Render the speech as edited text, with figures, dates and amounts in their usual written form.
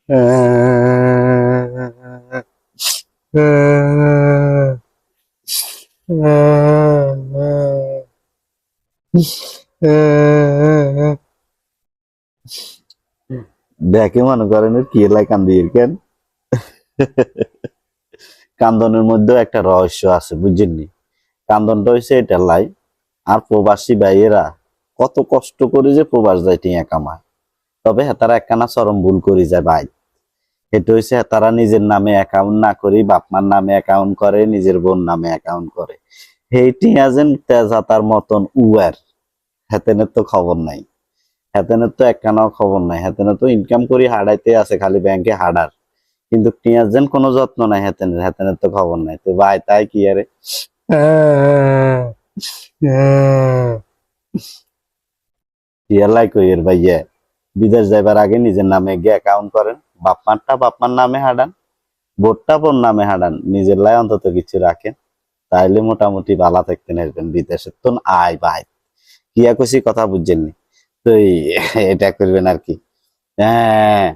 দেখে মনে করেন কি এলাই কান্দি কেন। কান্দনের মধ্যেও একটা রহস্য আছে বুঝছেননি। কান্দনটা হয়েছে এটা লাই, আর প্রবাসী ভাইয়েরা কত কষ্ট করে যে প্রবাস যায় টিয়া কামায়, তবে তারা একখানা চরম ভুল করে যায় ভাই। এটা হয়েছে তারা নিজের নামে অ্যাকাউন্ট না করি বাপমার নামে অ্যাকাউন্ট করে, নিজের বোন নামে অ্যাকাউন্ট করে। এই টিয়া যেন তেজাতার মতন উয়ার, হেতেনের তো খবর নাই। হেতেনের তো একখানাও খবর নাই। হেতেনের তো ইনকাম করি হাডাইতে আছে, খালি ব্যাংকে হাডার, কিন্তু টিয়ার যেন কোনো যত্ন নাই হেতেনের। হেতেনের তো খবর নাই। তো ভাই তাই কি আরে টিয়ালাই কইয়ের ভাইয়া, বিদেশ যাইবার আগে নিজের নামে গিয়ে অ্যাকাউন্ট করেন, বাপমারটা বাপমার নামে হাডান, বোটটা বোন নামে হাডান, নিজের লাই অন্তত কিছু রাখেন, তাইলে মোটামুটি ভালো থাকতে আসবেন। বিদেশের তো আয় ভাই, কিয়া কইছি কথা বুঝছেননি তো এটা করবেন আর কি। হ্যাঁ।